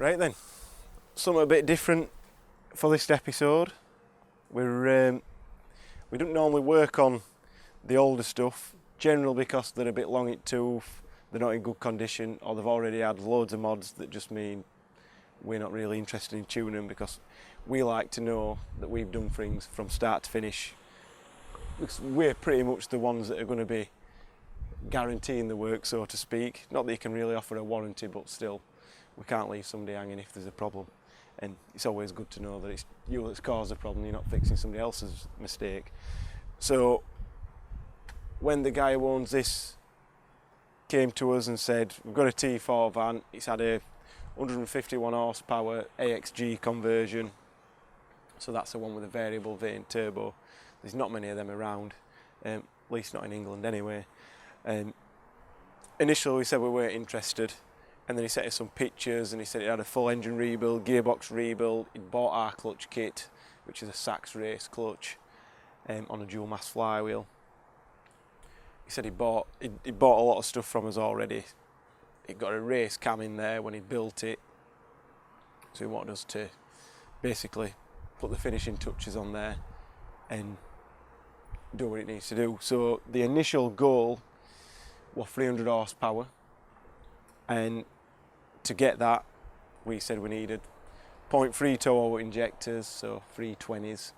Right then, something a bit different for this episode. We don't normally work on the older stuff, generally because they're a bit long in tooth, they're not in good condition, or they've already had loads of mods that just mean we're not really interested in tuning them, because we like to know that we've done things from start to finish. Because we're pretty much the ones that are going to be guaranteeing the work, so to speak. Not that you can really offer a warranty, but still, we can't leave somebody hanging if there's a problem. And it's always good to know that it's you that's caused the problem, you're not fixing somebody else's mistake. So when the guy who owns this came to us and said, we've got a T4 van, it's had a 151 horsepower AXG conversion, so that's the one with a variable vane turbo. There's not many of them around, at least not in England anyway. Initially we said we weren't interested, and then he sent us some pictures and he said it had a full engine rebuild, gearbox rebuild. He'd bought our clutch kit, which is a Sachs race clutch on a dual mass flywheel. He said he'd bought a lot of stuff from us already. He'd got a race cam in there when he built it, so he wanted us to basically put the finishing touches on there and do what it needs to do. So the initial goal was 300 horsepower, and to get that we said we needed 0.3 turbo injectors, so 320s.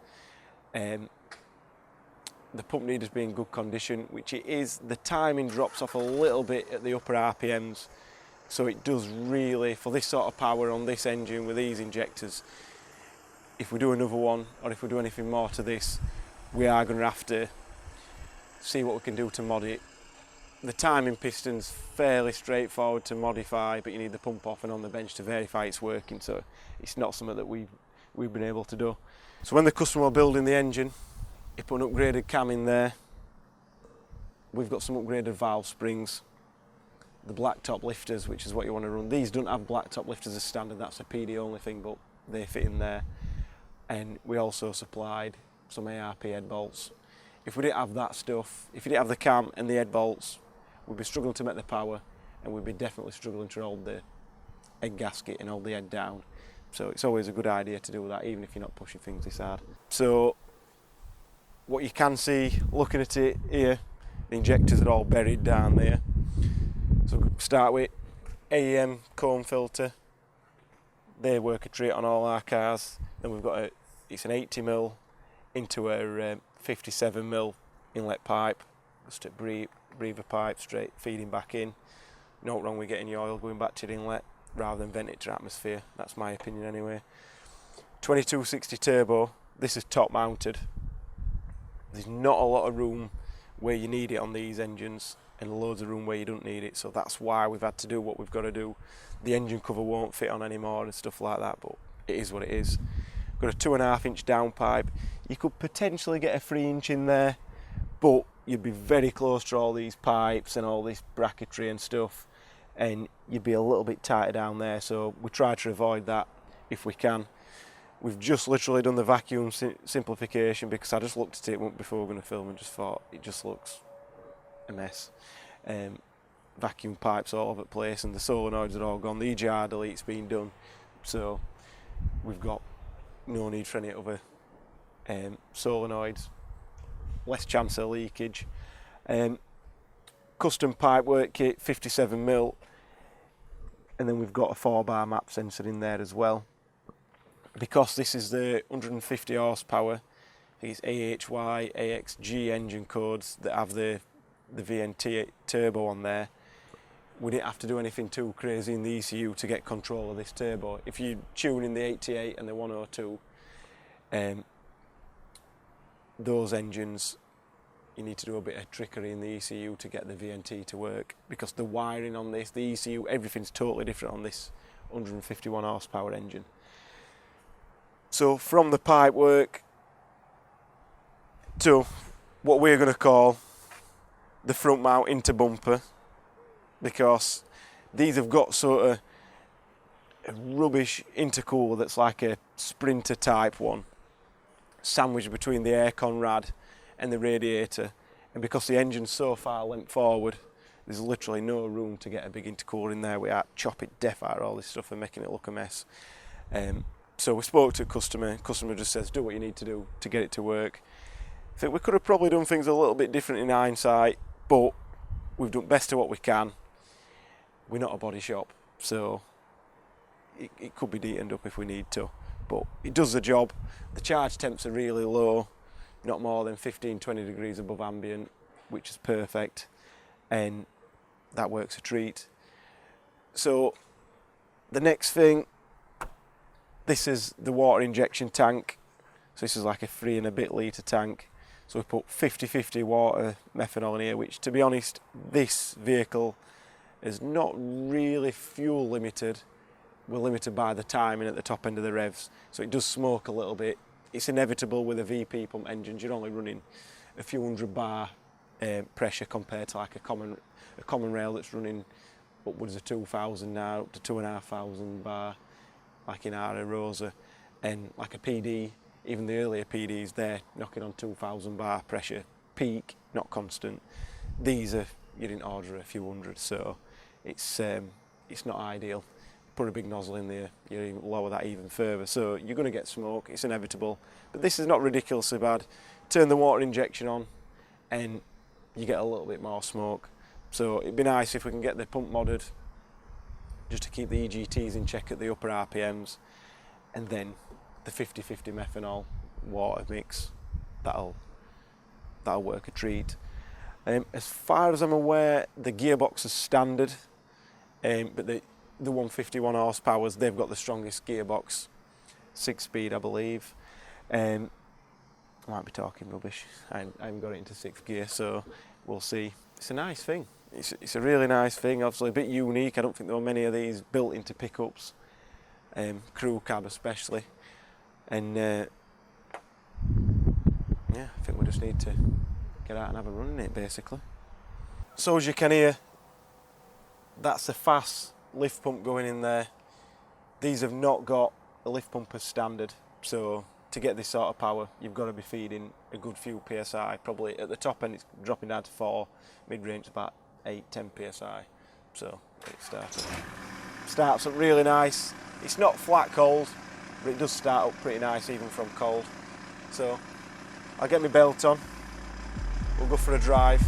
The pump needed to be in good condition, which it is. The timing drops off a little bit at the upper RPMs, so it does really, for this sort of power on this engine with these injectors, if we do another one or if we do anything more to this, we are going to have to see what we can do to mod it. The timing piston's fairly straightforward to modify, but you need the pump off and on the bench to verify it's working, so it's not something that we've been able to do. So when the customer was building the engine, he put an upgraded cam in there. We've got some upgraded valve springs, the black top lifters, which is what you want to run. These don't have black top lifters as standard, that's a PD only thing, but they fit in there. And we also supplied some ARP head bolts. If we didn't have that stuff, if you didn't have the cam and the head bolts, we'd be struggling to make the power, and we'd be definitely struggling to hold the head gasket and hold the head down. So it's always a good idea to do that, even if you're not pushing things this hard. So what you can see, looking at it here, the injectors are all buried down there. So we'll start with AEM comb filter. They work a treat on all our cars. Then we've got it's an 80mm into a 57mm inlet pipe, just a breather pipe straight feeding back in. No wrong with getting your oil going back to the inlet rather than vent it to atmosphere. That's my opinion anyway. 2260 turbo. This is top mounted. There's not a lot of room where you need it on these engines, and loads of room where you don't need it, so that's why we've had to do what we've got to do. The engine cover won't fit on anymore and stuff like that, but it is what it is. Got a 2.5 inch downpipe. You could potentially get a 3 inch in there, but you'd be very close to all these pipes and all this bracketry and stuff, and you'd be a little bit tighter down there, so we try to avoid that if we can. We've just literally done the vacuum simplification, because I just looked at it before we were going to film and just thought it just looks a mess. Vacuum pipes all over the place, and the solenoids are all gone. The EGR delete's been done, so we've got no need for any other solenoids. Less chance of leakage. Custom pipe work kit, 57mm, and then we've got a 4-bar map sensor in there as well. Because this is the 150 horsepower, these AHY, AXG engine codes that have the VNT turbo on there, we didn't have to do anything too crazy in the ECU to get control of this turbo. If you tune in the 88 and the 102, those engines, you need to do a bit of trickery in the ECU to get the VNT to work, because the wiring on this, the ECU, everything's totally different on this 151 horsepower engine. So from the pipe work to what we're going to call the front mount interbumper, because these have got sort of a rubbish intercooler that's like a Sprinter type one, sandwiched between the aircon rad and the radiator, and because the engine's so far leant forward There's literally no room to get a big intercooler in there without chopping death out of all this stuff and making it look a mess. So we spoke to a customer just says do what you need to do to get it to work. I think we could have probably done things a little bit different in hindsight, but we've done best of what we can. We're not a body shop, so it could be neatened up if we need to, but it does the job. The charge temps are really low, not more than 15-20 degrees above ambient, which is perfect, and that works a treat. So the next thing, this is the water injection tank. So this is like a 3 and a bit litre tank. So we put 50-50 water methanol in here, which, to be honest, this vehicle is not really fuel limited. We're limited by the timing at the top end of the revs, so it does smoke a little bit. It's inevitable with a VP pump engine. You're only running a few hundred bar pressure compared to like a common rail that's running upwards of 2,000 now, up to 2,500 bar, like in Ara Rosa, and like a PD. Even the earlier PDs, they're knocking on 2,000 bar pressure, peak, not constant. These are, you didn't order a few hundred, so it's not ideal. Put a big nozzle in there, you lower that even further, so you're going to get smoke, it's inevitable. But this is not ridiculously bad. Turn the water injection on and you get a little bit more smoke. So it'd be nice if we can get the pump modded, just to keep the EGTs in check at the upper RPMs, and then the 50-50 methanol water mix, that'll work a treat. As far as I'm aware, the gearbox is standard, but the 151 horsepowers, they've got the strongest gearbox, 6-speed I believe. I might be talking rubbish, I haven't got it into 6th gear, so we'll see. It's a nice thing, it's a really nice thing, obviously a bit unique. I don't think there were many of these built into pickups, crew cab especially. And yeah, I think we just need to get out and have a run in it basically. So as you can hear, that's a fast lift pump going in there. These have not got a lift pump as standard, so to get this sort of power you've got to be feeding a good few PSI. Probably at the top end it's dropping down to 4, mid-range about 8-10 PSI. So it starts up really nice. It's not flat cold, but it does start up pretty nice even from cold. So I'll get my belt on, we'll go for a drive.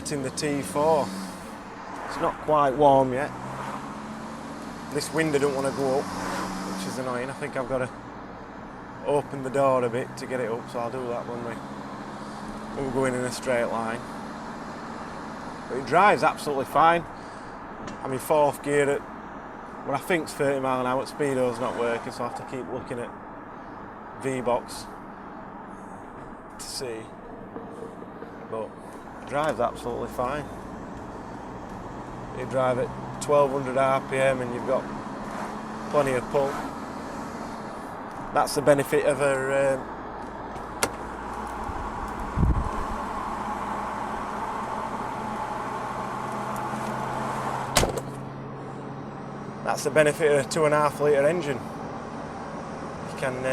In the T4, it's not quite warm yet. This window don't want to go up, which is annoying. I think I've got to open the door a bit to get it up, so I'll do that when we're going in a straight line. But it drives absolutely fine. I'm in 4th gear at what I think's 30 mile an hour. Speedo's not working, so I have to keep looking at V-Box to see. But drives absolutely fine. You drive at 1200 RPM and you've got plenty of pull. That's the benefit of a that's the benefit of a 2.5 litre engine. You can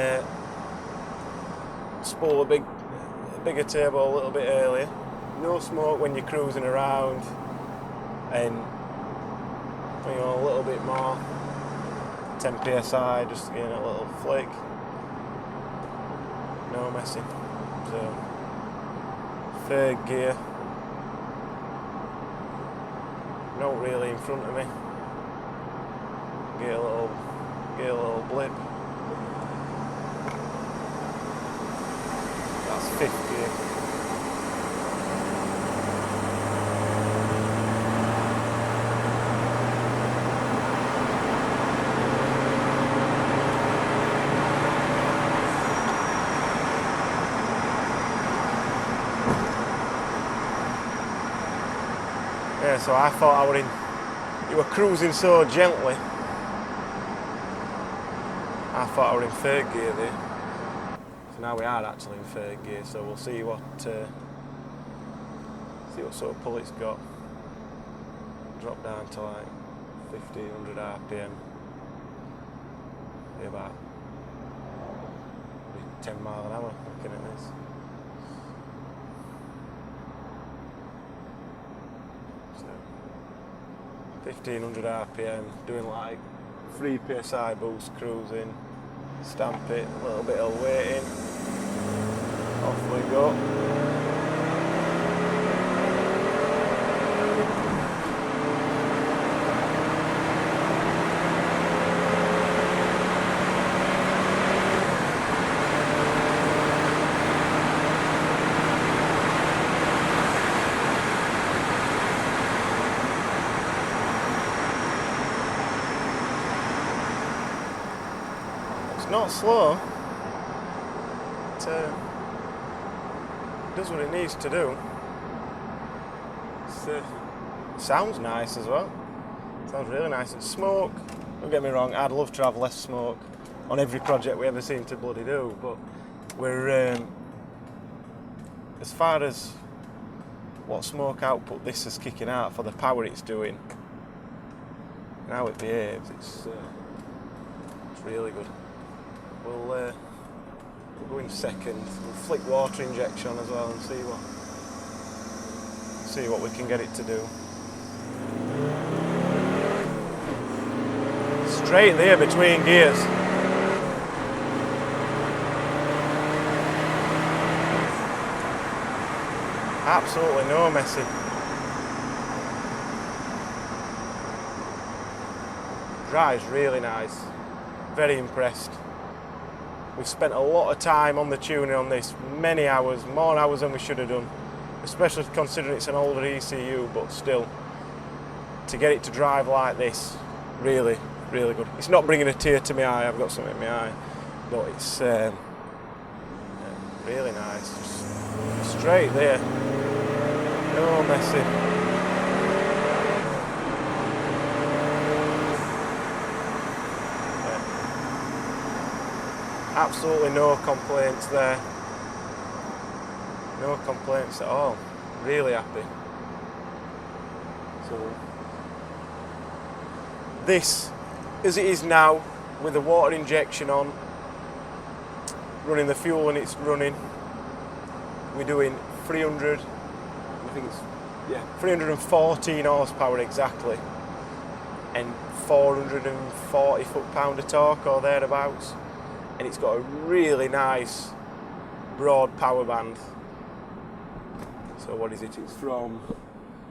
spool a bigger turbo a little bit earlier. No smoke when you're cruising around, and a little bit more, 10 PSI, just getting a little flick, no messing. So 3rd gear, not really in front of me, get a little blip. That's 5th gear. Yeah, so I thought you were cruising so gently, I thought I were in third gear there. So now we are actually in third gear, so we'll see what sort of pull it's got. Drop down to like 1500 RPM. Be about 10 mile an hour looking at this. So 1500 RPM, doing like 3 PSI boost cruising, stamp it, a little bit of weight in, off we go. Not slow. It does what it needs to do. It sounds nice as well. Sounds really nice. And smoke, don't get me wrong, I'd love to have less smoke on every project we ever seem to bloody do, but we're as far as what smoke output this is kicking out for the power it's doing and how it behaves, it's really good. We'll go in second. We'll flick water injection on as well and see what we can get it to do. Straight there between gears. Absolutely no messing. Drives really nice. Very impressed. We've spent a lot of time on the tuning on this, many hours, more hours than we should have done, especially considering it's an older ECU, but still, to get it to drive like this, really, really good. It's not bringing a tear to my eye, I've got something in my eye, but it's really nice. Just straight there, no messing. Absolutely no complaints there. No complaints at all. Really happy. So this, as it is now, with the water injection on, running the fuel when it's running, we're doing 314 horsepower exactly, and 440 foot-pound of torque or thereabouts. And it's got a really nice broad power band. So what is it? It's from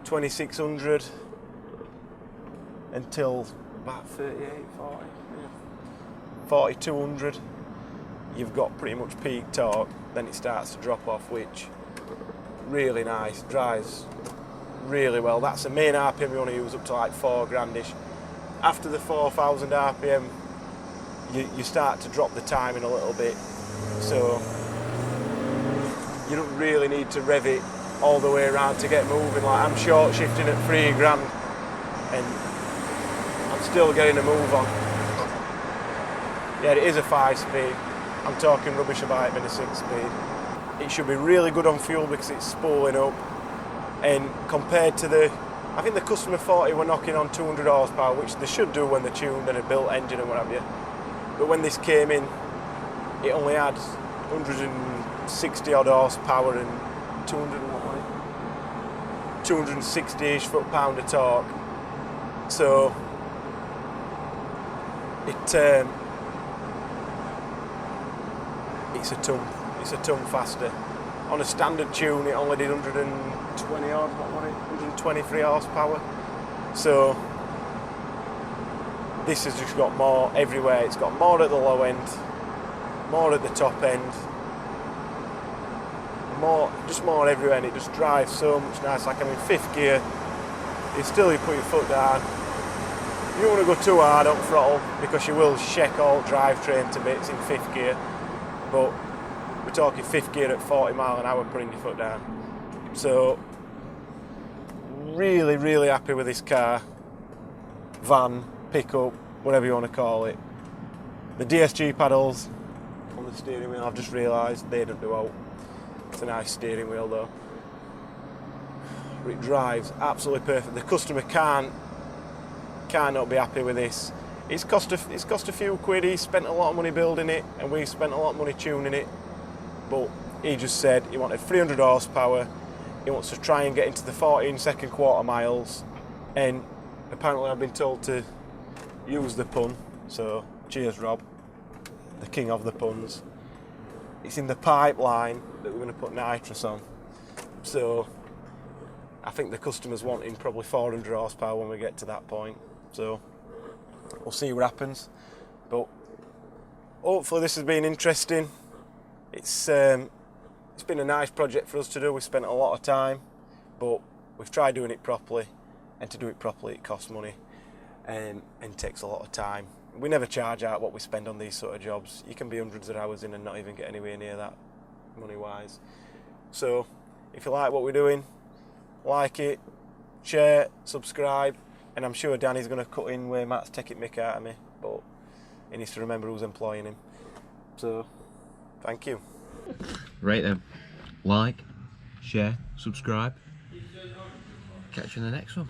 2600 until about 38, 40, yeah. 4200. You've got pretty much peak torque, then it starts to drop off, which really nice, drives really well. That's the main RPM you want to use, up to like 4 grandish. After the 4000 RPM, you start to drop the timing a little bit, so you don't really need to rev it all the way around to get moving. Like, I'm short shifting at 3 grand and I'm still getting a move on. Yeah, it is a 5-speed. I'm talking rubbish about it being a 6-speed. It should be really good on fuel because it's spooling up, and compared to I think the Customer 40 were knocking on 200 horsepower, which they should do when they're tuned and a built engine and what have you. But when this came in, it only had 160 odd horsepower and 260-ish foot-pound of torque. So it's a ton faster. On a standard tune, it only did 120 odd, 123 horsepower. So this has just got more everywhere. It's got more at the low end, more at the top end, more everywhere, and it just drives so much nice. Like I'm in 5th gear, you put your foot down. You don't want to go too hard up throttle because you will shake all drivetrain to bits in 5th gear, but we're talking 5th gear at 40 mile an hour putting your foot down. So really, really happy with this car, van, pickup, whatever you want to call it. The DSG paddles on the steering wheel, I've just realised they don't do out. It's a nice steering wheel though. It drives absolutely perfect. The customer cannot be happy with this. It's cost a few quid. He spent a lot of money building it, and we spent a lot of money tuning it. But he just said he wanted 300 horsepower. He wants to try and get into the 14-second quarter miles, and apparently I've been told to use the pun. So cheers, Rob, the king of the puns. It's in the pipeline that we're going to put nitrous on. So I think the customer's wanting probably 400 horsepower when we get to that point. So we'll see what happens. But hopefully this has been interesting. It's been a nice project for us to do. We've spent a lot of time, but we've tried doing it properly. And to do it properly, it costs money and takes a lot of time. We never charge out what we spend on these sort of jobs. You can be hundreds of hours in and not even get anywhere near that money-wise. So if you like what we're doing, like it, share, subscribe, and I'm sure Danny's going to cut in where Matt's taking mick out of me, but he needs to remember who's employing him. So, thank you. Right then, like, share, subscribe. Catch you in the next one.